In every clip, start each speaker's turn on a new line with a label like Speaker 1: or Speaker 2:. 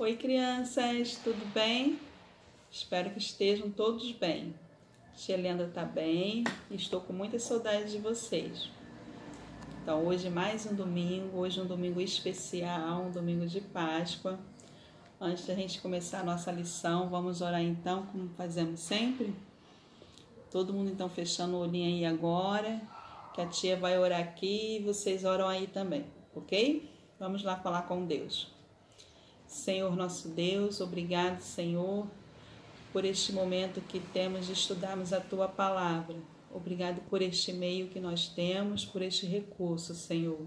Speaker 1: Oi, crianças, tudo bem? Espero que estejam todos bem. Tia Leandra está bem e estou com muita saudade de vocês. Então, hoje mais um domingo, hoje um domingo especial, um domingo de Páscoa. Antes da gente começar a nossa lição, vamos orar então, como fazemos sempre? Todo mundo então fechando o olhinho aí agora, que a tia vai orar aqui e vocês oram aí também, ok? Vamos lá falar com Deus. Senhor nosso Deus, obrigado, Senhor, por este momento que temos de estudarmos a Tua Palavra. Obrigado por este meio que nós temos, por este recurso, Senhor.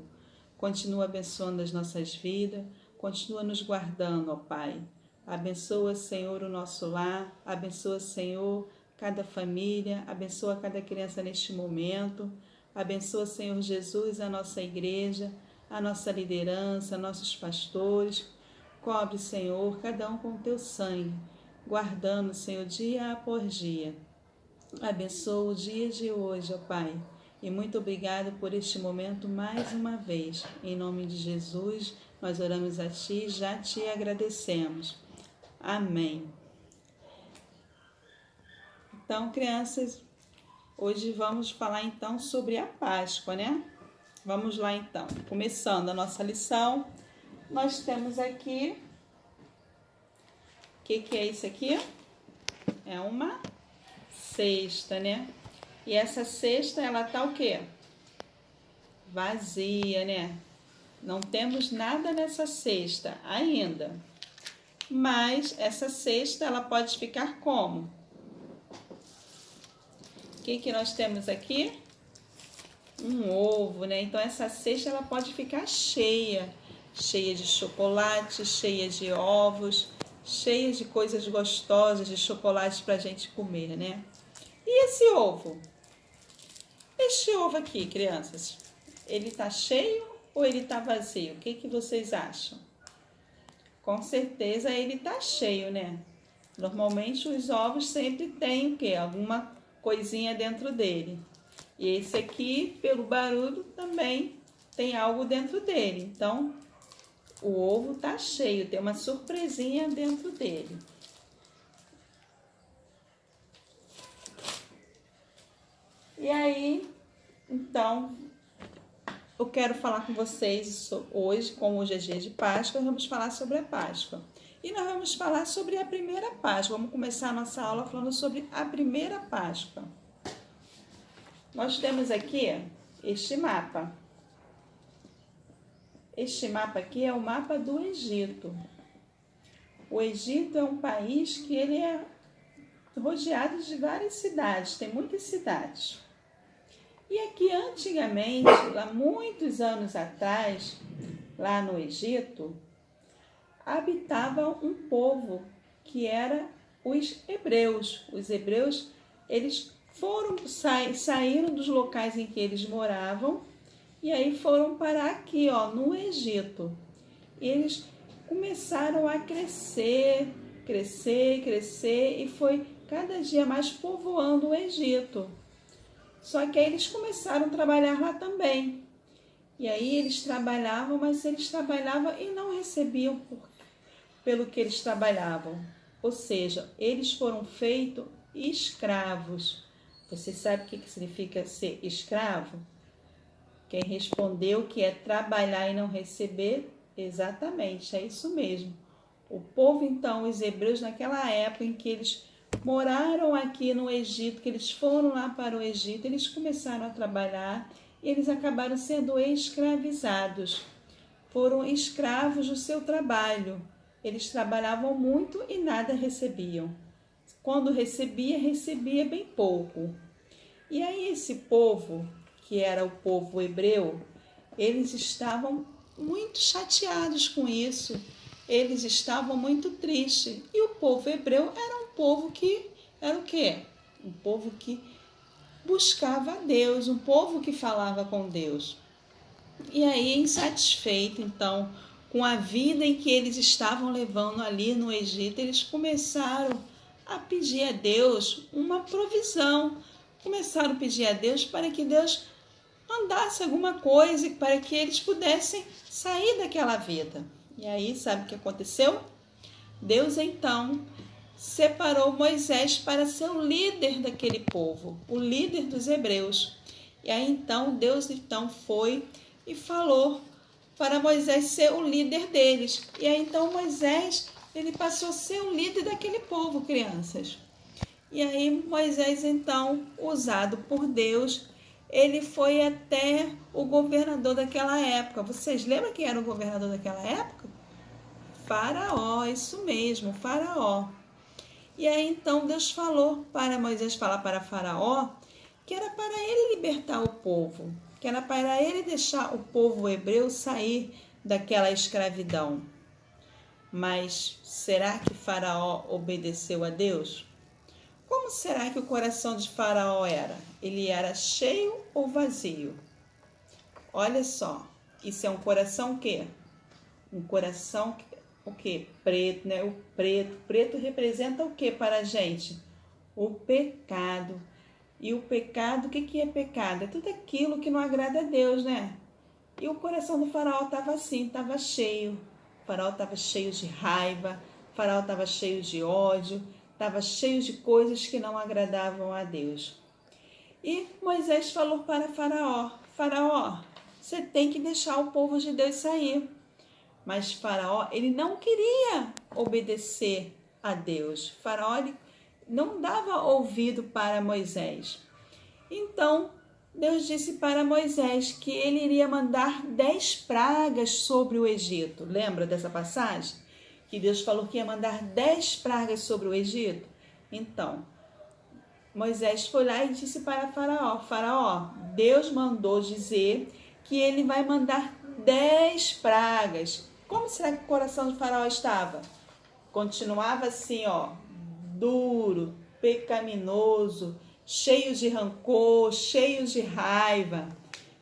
Speaker 1: Continua abençoando as nossas vidas, continua nos guardando, ó Pai. Abençoa, Senhor, o nosso lar, abençoa, Senhor, cada família, abençoa cada criança neste momento, abençoa, Senhor Jesus, a nossa igreja, a nossa liderança, nossos pastores. Cobre, Senhor, cada um com o teu sangue, guardando, Senhor, dia após dia. Abençoa o dia de hoje, ó Pai. E muito obrigado por este momento mais uma vez. Em nome de Jesus, nós oramos a Ti e já Te agradecemos. Amém. Então, crianças, hoje vamos falar então sobre a Páscoa, né? Vamos lá então. Começando a nossa lição, nós temos aqui, o que é isso aqui? É uma cesta, né? E essa cesta, ela tá o quê? Vazia, né? Não temos nada nessa cesta ainda. Mas essa cesta, ela pode ficar como? O que nós temos aqui? Um ovo, né? Então essa cesta, ela pode ficar cheia de chocolate, cheia de ovos, cheia de coisas gostosas, de chocolate para a gente comer, né? E esse ovo? Este ovo aqui, crianças, ele tá cheio ou ele tá vazio? O que vocês acham? Com certeza ele tá cheio, né? Normalmente os ovos sempre tem o quê? Alguma coisinha dentro dele. E esse aqui, pelo barulho, também tem algo dentro dele. Então, o ovo tá cheio, tem uma surpresinha dentro dele. E aí, então, eu quero falar com vocês hoje, como hoje é dia de Páscoa, vamos falar sobre a Páscoa. E nós vamos falar sobre a primeira Páscoa. Vamos começar a nossa aula falando sobre a primeira Páscoa. Nós temos aqui este mapa. Este mapa aqui é o mapa do Egito. O Egito é um país que ele é rodeado de várias cidades, tem muitas cidades. E aqui antigamente, lá muitos anos atrás, lá no Egito, habitava um povo que era os hebreus. Os hebreus, eles saíram dos locais em que eles moravam e aí foram parar aqui, ó, no Egito. E eles começaram a crescer e foi cada dia mais povoando o Egito. Só que aí eles começaram a trabalhar lá também. E aí eles trabalhavam, mas eles trabalhavam e não recebiam pelo que eles trabalhavam. Ou seja, eles foram feitos escravos. Você sabe o que significa ser escravo? Quem respondeu que é trabalhar e não receber, exatamente, é isso mesmo. O povo, então, os hebreus, naquela época em que eles moraram aqui no Egito, que eles foram lá para o Egito, eles começaram a trabalhar e eles acabaram sendo escravizados. Foram escravos do seu trabalho. Eles trabalhavam muito e nada recebiam. Quando recebia bem pouco. E aí esse povo, que era o povo hebreu, eles estavam muito chateados com isso, eles estavam muito tristes. E o povo hebreu era um povo que era o quê? Um povo que buscava a Deus, um povo que falava com Deus. E aí, insatisfeito, então, com a vida em que eles estavam levando ali no Egito, eles começaram a pedir a Deus uma provisão. Começaram a pedir a Deus para que Deus mandasse alguma coisa para que eles pudessem sair daquela vida. E aí, sabe o que aconteceu? Deus então separou Moisés para ser o líder daquele povo, o líder dos hebreus. E aí então Deus então foi e falou para Moisés ser o líder deles. E aí então Moisés, ele passou a ser o líder daquele povo, crianças. E aí Moisés então, usado por Deus, ele foi até o governador daquela época. Vocês lembram quem era o governador daquela época? Faraó, isso mesmo, Faraó. E aí então Deus falou para Moisés falar para Faraó que era para ele libertar o povo, que era para ele deixar o povo hebreu sair daquela escravidão. Mas será que Faraó obedeceu a Deus? Como será que o coração de Faraó era? Ele era cheio ou vazio? Olha só, isso é um coração o quê? Um coração o quê? Preto, né? O preto representa o quê para a gente? O pecado. E o pecado, o que é pecado? É tudo aquilo que não agrada a Deus, né? E o coração do Faraó estava assim, estava cheio. O Faraó estava cheio de raiva, o Faraó estava cheio de ódio, estava cheio de coisas que não agradavam a Deus. E Moisés falou para Faraó: Faraó, você tem que deixar o povo de Deus sair. Mas Faraó, ele não queria obedecer a Deus. Faraó, ele não dava ouvido para Moisés. Então, Deus disse para Moisés que ele iria mandar 10 pragas sobre o Egito. Lembra dessa passagem? Que Deus falou que ia mandar 10 pragas sobre o Egito? Então, Moisés foi lá e disse para Faraó: Faraó, Deus mandou dizer que ele vai mandar 10 pragas. Como será que o coração de Faraó estava? Continuava assim, duro, pecaminoso, cheio de rancor, cheio de raiva.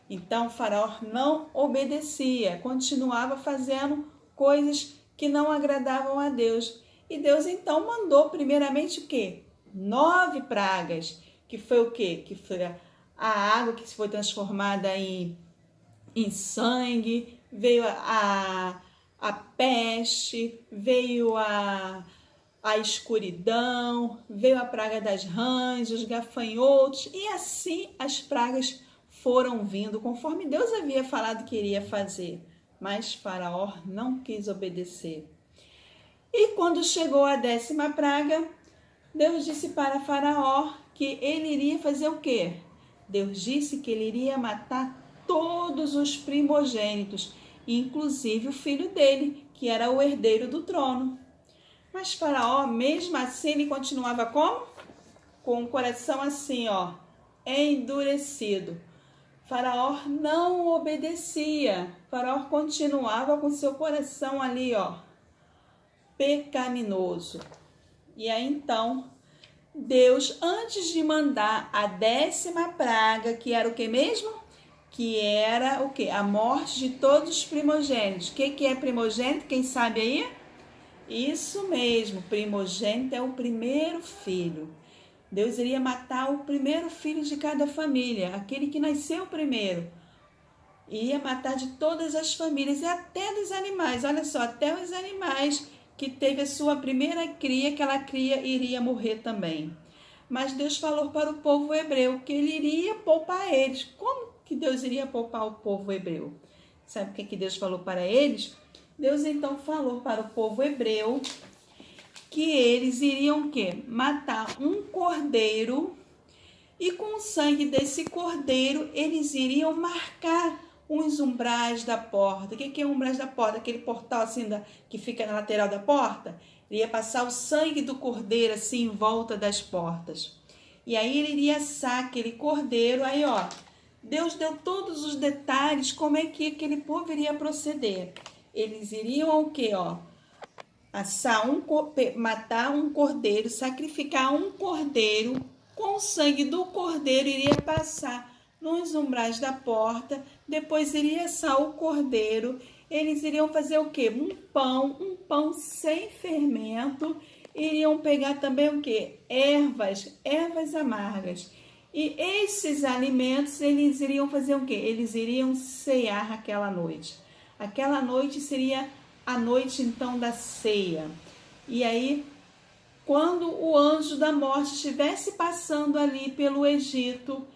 Speaker 1: Então Faraó não obedecia, continuava fazendo coisas que não agradavam a Deus. E Deus então mandou primeiramente o quê? 9 pragas, que foi o quê? Que foi a água que foi transformada em sangue, veio a peste, veio a escuridão, veio a praga das rãs, os gafanhotos, e assim as pragas foram vindo, conforme Deus havia falado que iria fazer. Mas Faraó não quis obedecer. E quando chegou a 10ª praga, Deus disse para Faraó que ele iria fazer o quê? Deus disse que ele iria matar todos os primogênitos, inclusive o filho dele, que era o herdeiro do trono. Mas Faraó, mesmo assim, ele continuava como? Com o coração assim, endurecido. Faraó não obedecia. Faraó continuava com seu coração ali, pecaminoso. E aí então, Deus, antes de mandar a 10ª praga, que era o que mesmo? Que era o quê? A morte de todos os primogênitos. O que é primogênito? Quem sabe aí? Isso mesmo, primogênito é o primeiro filho. Deus iria matar o primeiro filho de cada família, aquele que nasceu primeiro. Iria matar de todas as famílias e até dos animais. Olha só, até os animais que teve a sua primeira cria, aquela cria iria morrer também. Mas Deus falou para o povo hebreu que ele iria poupar eles. Como que Deus iria poupar o povo hebreu? Sabe o que Deus falou para eles? Deus então falou para o povo hebreu que eles iriam o quê? Matar um cordeiro, e com o sangue desse cordeiro eles iriam marcar os umbrais da porta. O que é o umbrais da porta? Aquele portal assim que fica na lateral da porta. Ele ia passar o sangue do cordeiro assim em volta das portas. E aí ele iria assar aquele cordeiro. Aí Deus deu todos os detalhes como é que aquele povo iria proceder. Eles iriam o quê? Matar um cordeiro, sacrificar um cordeiro. Com o sangue do cordeiro iria passar nos umbrais da porta, depois iria assar o cordeiro. Eles iriam fazer o quê? Um pão sem fermento. Iriam pegar também o quê? Ervas amargas. E esses alimentos, eles iriam fazer o quê? Eles iriam cear aquela noite. Aquela noite seria a noite, então, da ceia. E aí, quando o anjo da morte estivesse passando ali pelo Egito,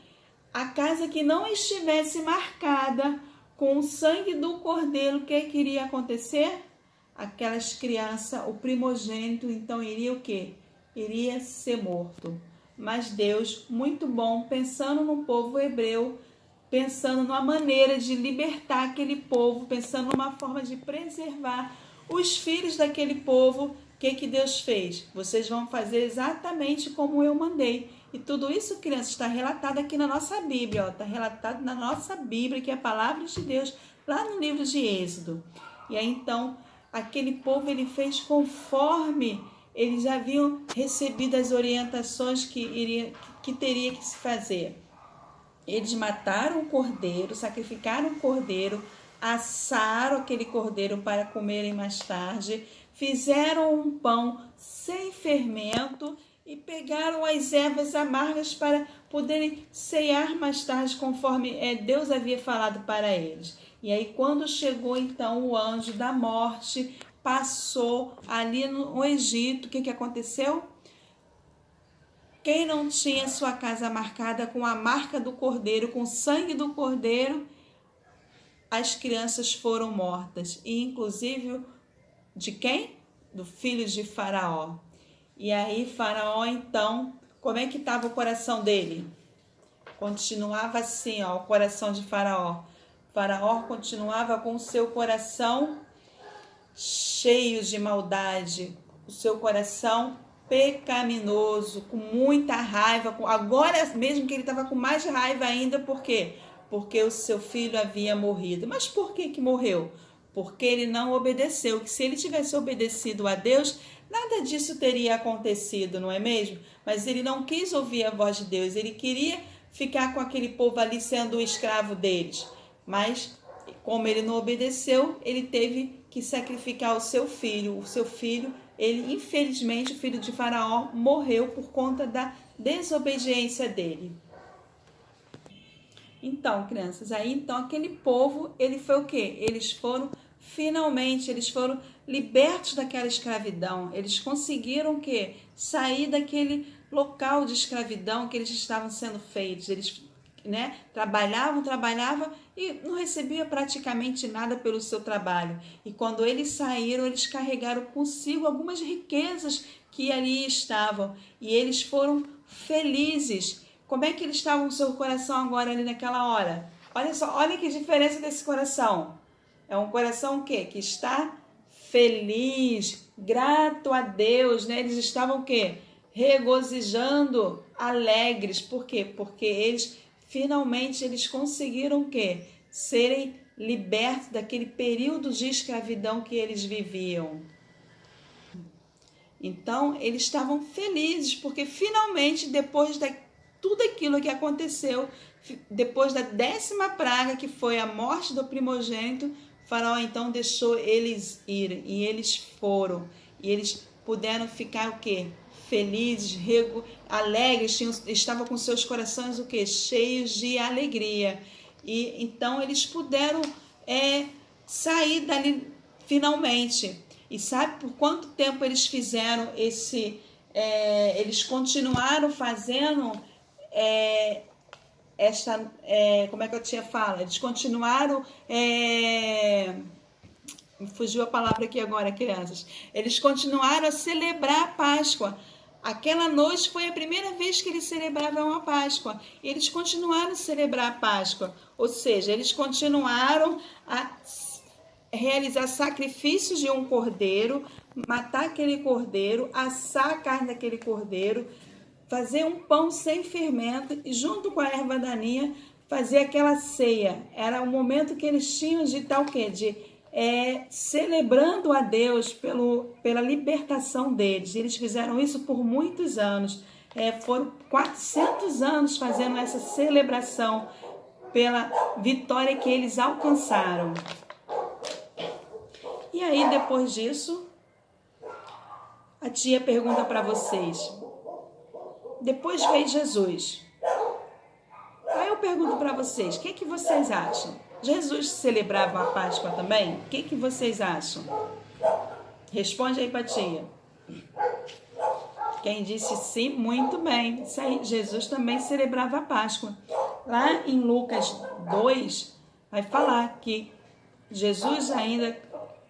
Speaker 1: a casa que não estivesse marcada com o sangue do cordeiro, o que iria acontecer? Aquelas crianças, o primogênito, então iria o quê? Iria ser morto. Mas Deus, muito bom, pensando no povo hebreu, pensando numa maneira de libertar aquele povo, pensando numa forma de preservar os filhos daquele povo, o que Deus fez? Vocês vão fazer exatamente como eu mandei. E tudo isso, crianças, está relatado aqui na nossa Bíblia, está relatado na nossa Bíblia, que é a palavra de Deus, lá no livro de Êxodo. E aí, então, aquele povo, ele fez conforme eles haviam recebido as orientações que teria que se fazer. Eles mataram o cordeiro, sacrificaram o cordeiro, assaram aquele cordeiro para comerem mais tarde, fizeram um pão sem fermento e pegaram as ervas amargas para poderem cear mais tarde, conforme Deus havia falado para eles. E aí, quando chegou então o anjo da morte, passou ali no Egito, o que aconteceu? Quem não tinha sua casa marcada com a marca do cordeiro, com o sangue do cordeiro, as crianças foram mortas. E inclusive de quem? Do filho de Faraó. E aí Faraó, então, como é que estava o coração dele? Continuava assim, ó, o coração de Faraó. Faraó continuava com o seu coração cheio de maldade, o seu coração pecaminoso, com muita raiva. Agora mesmo que ele estava com mais raiva ainda, por quê? Porque o seu filho havia morrido. Mas por que morreu? Porque ele não obedeceu, que se ele tivesse obedecido a Deus, nada disso teria acontecido, não é mesmo? Mas ele não quis ouvir a voz de Deus, ele queria ficar com aquele povo ali sendo o escravo deles. Mas, como ele não obedeceu, ele teve que sacrificar o seu filho. O seu filho, ele, infelizmente, o filho de Faraó, morreu por conta da desobediência dele. Então, crianças, aí então aquele povo, ele foi o quê? Eles foram libertos daquela escravidão. Eles conseguiram o quê? Sair daquele local de escravidão que eles estavam sendo feitos. Eles, trabalhavam e não recebiam praticamente nada pelo seu trabalho. E quando eles saíram, eles carregaram consigo algumas riquezas que ali estavam. E eles foram felizes. Como é que eles estavam com o seu coração agora ali naquela hora? Olha só, olha que diferença desse coração. É um coração o quê? Que está feliz, grato a Deus, né? Eles estavam o quê? Regozijando, alegres. Por quê? Porque eles finalmente eles conseguiram o quê? Serem libertos daquele período de escravidão que eles viviam. Então, eles estavam felizes, porque finalmente, depois de tudo aquilo que aconteceu, depois da 10ª praga, que foi a morte do primogênito, Faraó então deixou eles irem, e eles foram, e eles puderam ficar o quê? Felizes, alegres, estavam com seus corações o quê? Cheios de alegria. E então eles puderam sair dali finalmente. E sabe por quanto tempo eles fizeram eles continuaram fazendo como é que eu tinha falado? Eles continuaram, me fugiu a palavra aqui agora, crianças. Eles continuaram a celebrar a Páscoa. Aquela noite foi a primeira vez que eles celebravam a Páscoa. E eles continuaram a celebrar a Páscoa. Ou seja, eles continuaram a realizar sacrifícios de um cordeiro, matar aquele cordeiro, assar a carne daquele cordeiro, fazer um pão sem fermento e junto com a erva daninha fazer aquela ceia. Era o momento que eles tinham de tal quê? Celebrando a Deus pela libertação deles. Eles fizeram isso por muitos anos. Foram 400 anos fazendo essa celebração pela vitória que eles alcançaram. E aí, depois disso, a tia pergunta para vocês. Depois veio Jesus. Aí eu pergunto para vocês, o que vocês acham? Jesus celebrava a Páscoa também? O que vocês acham? Responde aí para a tia. Quem disse sim, muito bem. Isso aí, Jesus também celebrava a Páscoa. Lá em Lucas 2, vai falar que Jesus ainda,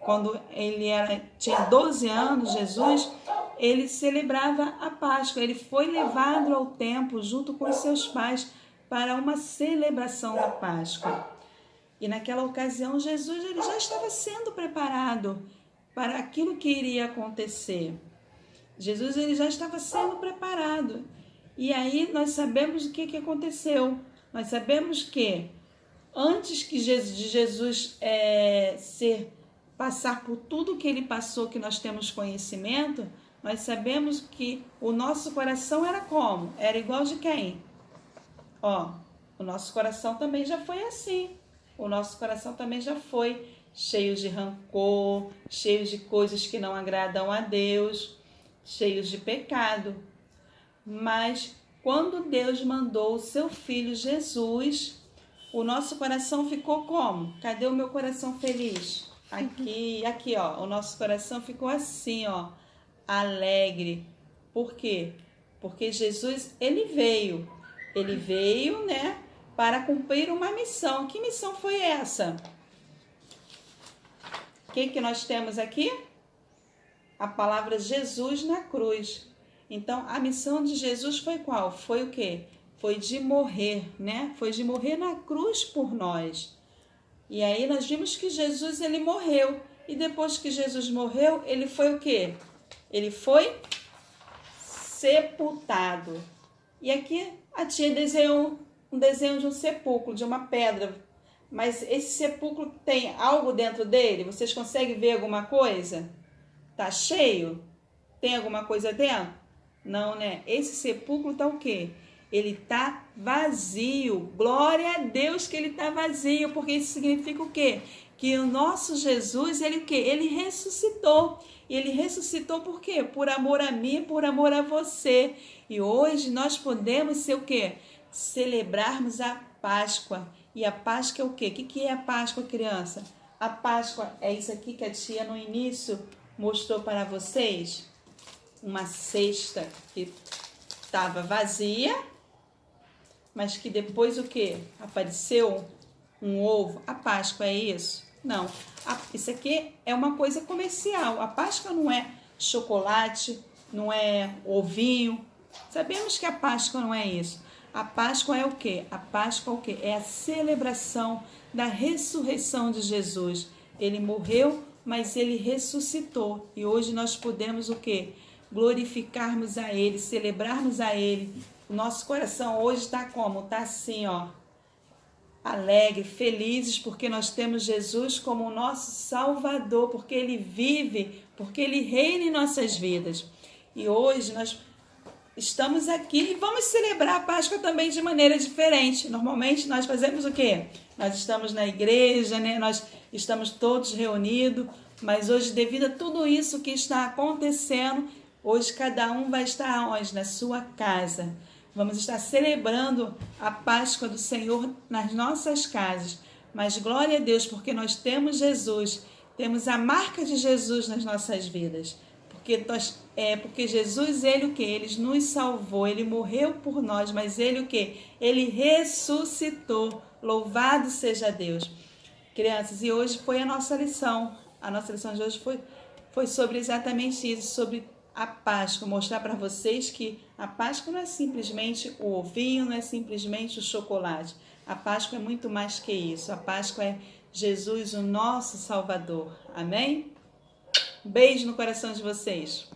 Speaker 1: quando ele tinha 12 anos, Jesus, ele celebrava a Páscoa. Ele foi levado ao templo junto com os seus pais para uma celebração da Páscoa. E naquela ocasião, Jesus ele já estava sendo preparado para aquilo que iria acontecer. Jesus ele já estava sendo preparado. E aí nós sabemos o que aconteceu. Nós sabemos que antes de Jesus passar por tudo que ele passou, que nós temos conhecimento, nós sabemos que o nosso coração era como? Era igual de quem? O nosso coração também já foi assim. O nosso coração também já foi cheio de rancor, cheio de coisas que não agradam a Deus, cheios de pecado. Mas quando Deus mandou o seu Filho Jesus, o nosso coração ficou como? Cadê o meu coração feliz? Aqui, o nosso coração ficou assim, alegre. Por quê? Porque Jesus, ele veio, né, para cumprir uma missão. Que missão foi essa? O que nós temos aqui? A palavra Jesus na cruz. Então, a missão de Jesus foi qual? Foi o quê? Foi de morrer, né? Foi de morrer na cruz por nós. E aí nós vimos que Jesus, ele morreu. E depois que Jesus morreu, ele foi o quê? Ele foi sepultado. E aqui a tia desenhou um desenho de um sepulcro, de uma pedra. Mas esse sepulcro tem algo dentro dele? Vocês conseguem ver alguma coisa? Tá cheio? Tem alguma coisa dentro? Não, né? Esse sepulcro tá o quê? Ele tá vazio. Glória a Deus que ele tá vazio, porque isso significa o quê? Que o nosso Jesus, ele o quê? Ele ressuscitou. E ele ressuscitou por quê? Por amor a mim, por amor a você. E hoje nós podemos ser o quê? Celebrarmos a Páscoa. E a Páscoa é o quê? O que é a Páscoa, criança? A Páscoa é isso aqui que a tia no início mostrou para vocês. Uma cesta que estava vazia, mas que depois o quê? Apareceu um ovo. A Páscoa é isso? Não. Isso aqui é uma coisa comercial. A Páscoa não é chocolate, não é ovinho. Sabemos que a Páscoa não é isso. A Páscoa é o quê? A Páscoa é o quê? É a celebração da ressurreição de Jesus. Ele morreu, mas ele ressuscitou. E hoje nós podemos o quê? Glorificarmos a ele, celebrarmos a ele. O nosso coração hoje está como? Está assim, alegre, felizes, porque nós temos Jesus como o nosso Salvador, porque ele vive, porque ele reina em nossas vidas. E hoje nós estamos aqui e vamos celebrar a Páscoa também de maneira diferente. Normalmente nós fazemos o quê? Nós estamos na igreja, né? Nós estamos todos reunidos, mas hoje, devido a tudo isso que está acontecendo, hoje cada um vai estar onde? Na sua casa. Vamos estar celebrando a Páscoa do Senhor nas nossas casas. Mas glória a Deus, porque nós temos Jesus, temos a marca de Jesus nas nossas vidas. Porque Jesus, ele o quê? Ele nos salvou, ele morreu por nós, mas ele o quê? Ele ressuscitou. Louvado seja Deus. Crianças, e hoje foi a nossa lição. A nossa lição de hoje foi sobre exatamente isso, sobre a Páscoa. Mostrar para vocês que a Páscoa não é simplesmente o ovinho, não é simplesmente o chocolate. A Páscoa é muito mais que isso. A Páscoa é Jesus, o nosso Salvador. Amém? Beijo no coração de vocês.